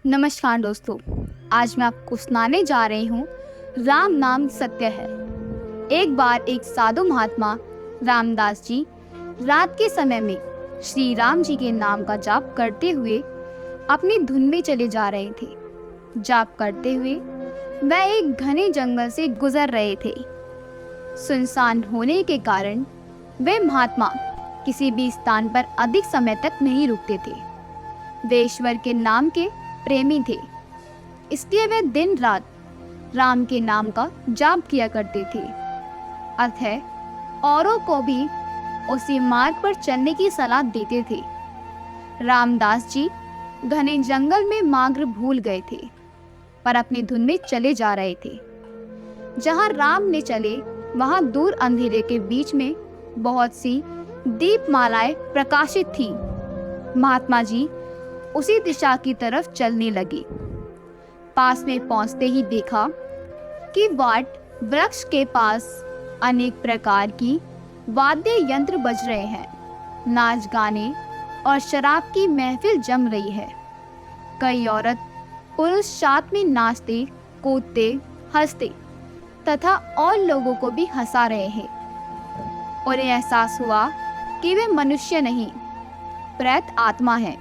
नमस्कार दोस्तों, आज मैं आपको सुनाने जा रही हूँ राम नाम सत्य है। एक बार एक साधु महात्मा रामदास जी रात के समय में श्री राम जी के नाम का जाप करते हुए अपनी धुन में चले जा रहे थे। जाप करते हुए वह एक घने जंगल से गुजर रहे थे। सुनसान होने के कारण वे महात्मा किसी भी स्थान पर अधिक समय तक नहीं रुकते थे। वे ईश्वर के नाम के प्रेमी थे, इसलिए वे दिन रात राम के नाम का जाप किया करते थे। अतः औरों को भी उसी मार्ग पर चलने की सलाह देते थे। रामदास जी घने जंगल में मार्ग भूल गए थे, पर अपनी धुन में चले जा रहे थे। जहां राम ने चले वहां दूर अंधेरे के बीच में बहुत सी दीपमालाएं प्रकाशित थी। महात्मा जी उसी दिशा की तरफ चलने लगे। पास में पहुंचते ही देखा कि वाट वृक्ष के पास अनेक प्रकार की वाद्य यंत्र बज रहे हैं। नाच गाने और शराब की महफिल जम रही है। कई औरत पुरुष साथ में नाचते, कूदते, हंसते तथा और लोगों को भी हंसा रहे हैं। उन्हें एहसास हुआ कि वे मनुष्य नहीं, प्रेत आत्मा है।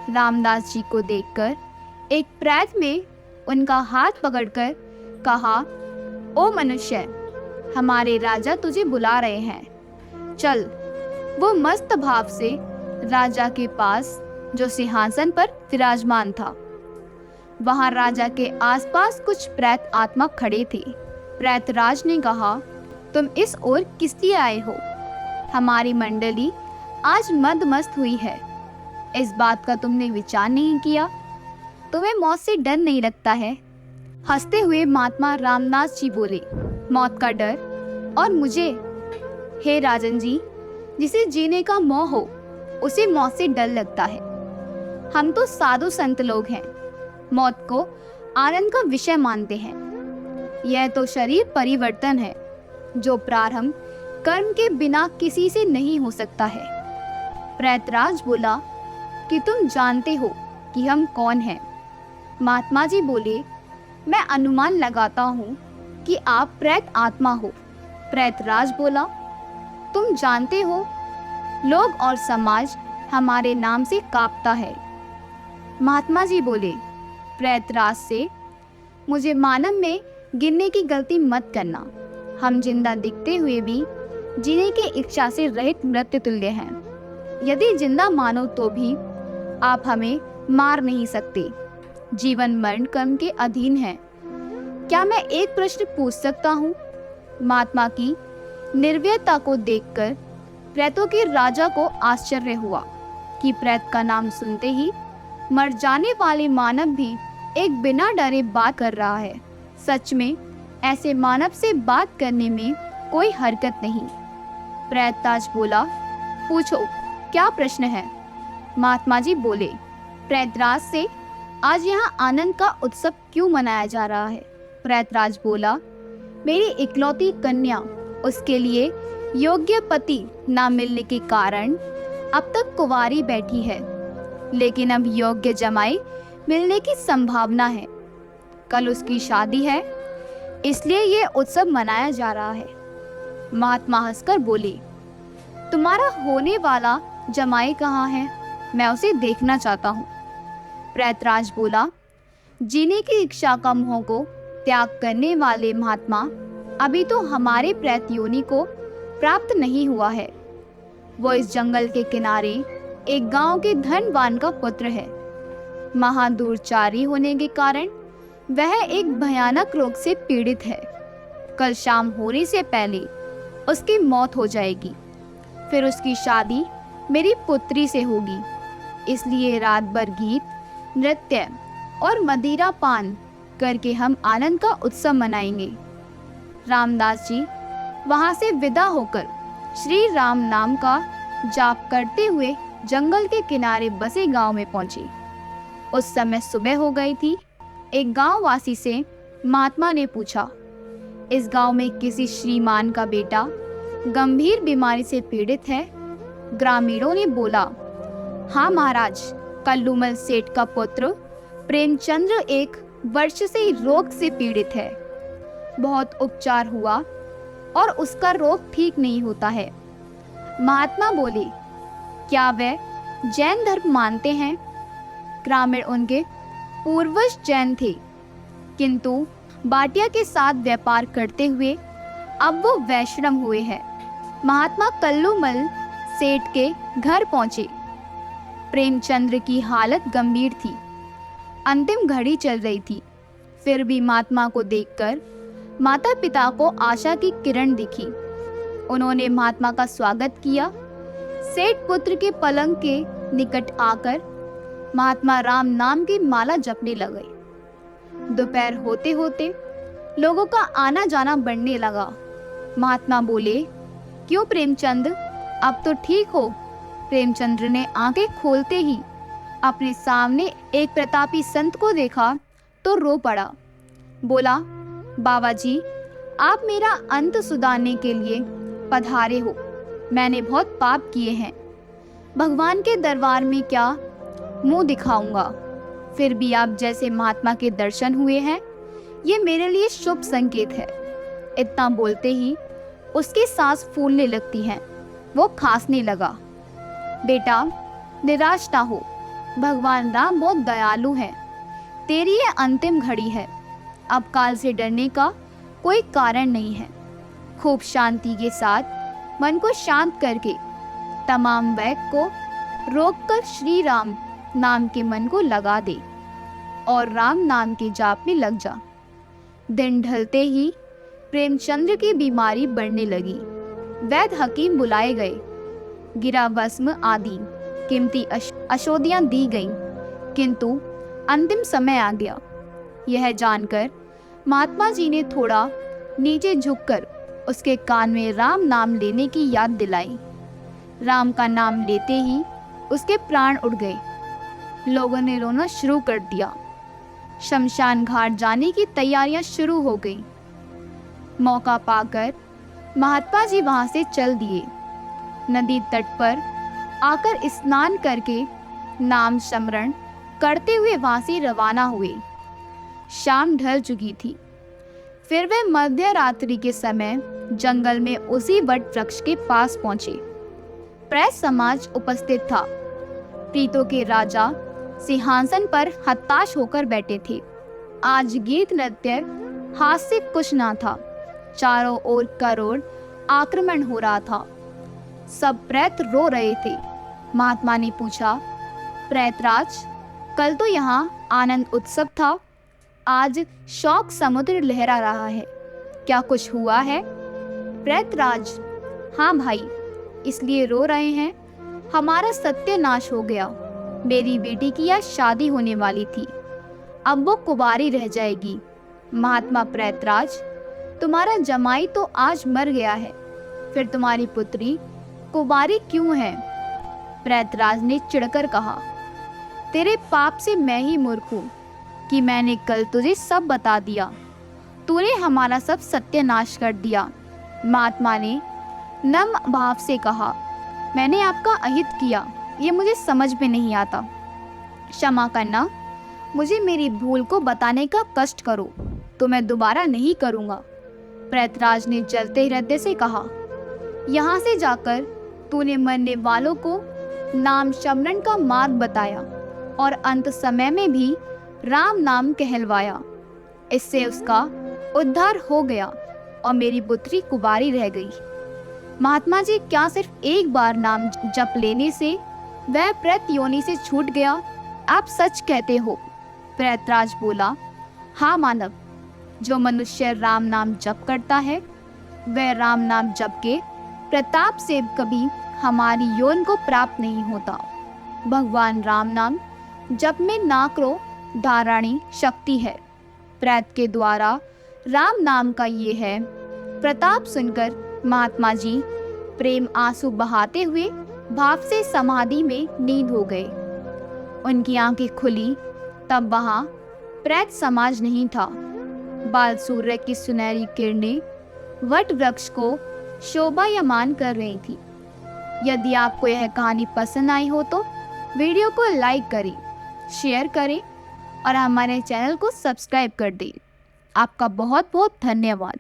रामदास जी को देखकर एक प्रेत में उनका हाथ पकड़कर कहा, ओ मनुष्य, हमारे राजा तुझे बुला रहे हैं, चल। वो मस्त भाव से राजा के पास, जो सिंहासन पर विराजमान था, वहां राजा के आसपास कुछ प्रेत आत्मा खड़े थे। प्रेतराज ने कहा, तुम इस ओर किस लिए आए हो? हमारी मंडली आज मदमस्त हुई है, इस बात का तुमने विचार नहीं किया? तुम्हें मौत से डर नहीं लगता है? हंसते हुए महात्मा रामदास जी बोले, मौत का डर और मुझे? हे राजन जी, जिसे जीने का मोह हो उसे मौत से डर लगता है। हम तो साधु संत लोग हैं, मौत को आनंद का विषय मानते हैं। यह तो शरीर परिवर्तन है, जो प्रारंभ कर्म के बिना किसी से नहीं हो सकता है। प्रेतराज बोला कि तुम जानते हो कि हम कौन हैं? महात्मा जी बोले, मैं अनुमान लगाता हूँ कि आप प्रेत आत्मा हो। प्रेतराज बोला, तुम जानते हो, लोग और समाज हमारे नाम से कांपता है। महात्मा जी बोले प्रेतराज से, मुझे मानव में गिनने की गलती मत करना। हम जिंदा दिखते हुए भी जीने की इच्छा से रहित मृत्यु तुल्य हैं। यदि जिंदा मानो तो भी आप हमें मार नहीं सकते। जीवन मरण कर्म के अधीन है। क्या मैं एक प्रश्न पूछ सकता हूँ? महात्मा की निर्भयता को देखकर प्रेतों के राजा को आश्चर्य हुआ कि प्रेत का नाम सुनते ही मर जाने वाले मानव भी एक बिना डरे बात कर रहा है। सच में ऐसे मानव से बात करने में कोई हरकत नहीं। प्रेतराज बोला, पूछो, क्या प्रश्न है? महात्मा जी बोले प्रेतराज से, आज यहाँ आनंद का उत्सव क्यों मनाया जा रहा है? प्रेतराज बोला, मेरी इकलौती कन्या, उसके लिए योग्य पति ना मिलने के कारण अब तक कुंवारी बैठी है, लेकिन अब योग्य जमाई मिलने की संभावना है। कल उसकी शादी है, इसलिए ये उत्सव मनाया जा रहा है। महात्मा हंसकर बोले, तुम्हारा होने वाला जमाई कहाँ है? मैं उसे देखना चाहता हूँ। प्रेतराज बोला, जीने की इच्छा का मोह को त्याग करने वाले महात्मा अभी तो हमारे प्रेत योनि को प्राप्त नहीं हुआ है। वो इस जंगल के किनारे एक गांव के धनवान का पुत्र है। महादूरचारी होने के कारण वह एक भयानक रोग से पीड़ित है। कल शाम होने से पहले उसकी मौत हो जाएगी। फिर उसकी शादी मेरी पुत्री से होगी। इसलिए रात भर गीत, नृत्य और मदिरा पान करके हम आनंद का उत्सव मनाएंगे। रामदास जी वहां से विदा होकर श्री राम नाम का जाप करते हुए जंगल के किनारे बसे गांव में पहुंचे। उस समय सुबह हो गई थी। एक गांव वासी से महात्मा ने पूछा, इस गांव में किसी श्रीमान का बेटा गंभीर बीमारी से पीड़ित है? ग्रामीणों ने बोला, हाँ महाराज, कल्लूमल सेठ का पुत्र प्रेमचंद्र एक वर्ष से रोग से पीड़ित है। बहुत उपचार हुआ और उसका रोग ठीक नहीं होता है। महात्मा बोले, क्या वे जैन धर्म मानते हैं? ग्रामीण उनके पूर्वज जैन थे, किंतु बाटिया के साथ व्यापार करते हुए अब वो वैष्णव हुए हैं। महात्मा कल्लूमल सेठ के घर पहुंचे। प्रेमचंद्र की हालत गंभीर थी। अंतिम घड़ी चल रही थी। फिर भी महात्मा को देखकर माता पिता को आशा की किरण दिखी। उन्होंने महात्मा का स्वागत किया। सेठ पुत्र के पलंग के निकट आकर महात्मा राम नाम की माला जपने लगे। दोपहर होते होते लोगों का आना जाना बढ़ने लगा। महात्मा बोले, क्यों प्रेमचंद, अब तो ठीक हो? प्रेमचंद्र ने आंखें खोलते ही अपने सामने एक प्रतापी संत को देखा तो रो पड़ा। बोला, बाबा जी, आप मेरा अंत सुधारने के लिए पधारे हो। मैंने बहुत पाप किए हैं। भगवान के दरबार में क्या मुंह दिखाऊंगा? फिर भी आप जैसे महात्मा के दर्शन हुए हैं, ये मेरे लिए शुभ संकेत है। इतना बोलते ही उसकी सांस फूलने लगती है। वो खांसने लगा। बेटा, निराश ना हो। भगवान राम बहुत दयालु है। तेरी ये अंतिम घड़ी है। अब काल से डरने का कोई कारण नहीं है। खूब शांति के साथ मन को शांत करके तमाम वैक को रोककर श्री राम नाम के मन को लगा दे और राम नाम के जाप में लग जा। दिन ढलते ही प्रेमचंद्र की बीमारी बढ़ने लगी। वैद्य हकीम बुलाए गए। गिरा भस्म आदि कीमती औषधियां दी गईं, किंतु अंतिम समय आ गया। यह जानकर महात्मा जी ने थोड़ा नीचे झुककर उसके कान में राम नाम लेने की याद दिलाई। राम का नाम लेते ही उसके प्राण उड़ गए। लोगों ने रोना शुरू कर दिया। शमशान घाट जाने की तैयारियां शुरू हो गईं। मौका पाकर महात्मा जी वहां से चल दिए। नदी तट पर आकर स्नान करके नाम स्मरण करते हुए वहां से रवाना हुए। शाम ढल चुकी थी। फिर वे मध्य रात्रि के समय जंगल में उसी वट वृक्ष के पास पहुंचे। प्रेस समाज उपस्थित था। प्रीतों के राजा सिंहासन पर हताश होकर बैठे थे। आज गीत नृत्य हाथ से कुछ ना था। चारों ओर करोड़ आक्रमण हो रहा था। सब प्रेत रो रहे थे। महात्मा ने पूछा, प्रेतराज, कल तो यहाँ आनंद उत्सव था, आज शोक समुद्र लहरा रहा है, क्या कुछ हुआ है? प्रेतराज, हाँ भाई, इसलिए रो रहे हैं, हमारा सत्यानाश हो गया। मेरी बेटी की आज शादी होने वाली थी, अब वो कुंवारी रह जाएगी। महात्मा, प्रेतराज, तुम्हारा जमाई तो आज मर गया है, फिर तुम्हारी पुत्री कुंवारी क्यों है? प्रेतराज ने चिढ़कर कहा, तेरे पाप से मैं ही मूर्ख हूँ कि मैंने कल तुझे सब बता दिया। तूने हमारा सब सत्यानाश कर दिया। महात्मा ने नम्र भाव से कहा, मैंने आपका अहित किया, ये मुझे समझ में नहीं आता। क्षमा करना, मुझे मेरी भूल को बताने का कष्ट करो तो मैं दोबारा नहीं करूँगा। प्रेतराज ने जलते हृदय से कहा, यहाँ से जाकर तूने मरने वालों को नाम स्मरण का मार्ग बताया और अंत समय में भी राम नाम कहलवाया। इससे उसका उद्धार हो गया और मेरी पुत्री कुंवारी रह गई। महात्मा जी, क्या सिर्फ एक बार नाम जप लेने से वह प्रेत योनि से छूट गया? आप सच कहते हो? प्रेतराज बोला, हाँ मानव, जो मनुष्य राम नाम जप करता है वह राम नाम जप के प्रताप से कभी हमारी यौन को प्राप्त नहीं होता। भगवान राम नाम जप में नाकरो धाराणी शक्ति है। प्रेत के द्वारा राम नाम का ये है प्रताप सुनकर महात्मा जी प्रेम आंसू बहाते हुए भाव से समाधि में नींद हो गए। उनकी आंखें खुली तब वहां प्रेत समाज नहीं था। बाल सूर्य की सुनहरी किरणें वट वृक्ष को शोभायमान कर रही थी। यदि आपको यह कहानी पसंद आई हो तो वीडियो को लाइक करें, शेयर करें और हमारे चैनल को सब्सक्राइब कर दें। आपका बहुत बहुत धन्यवाद।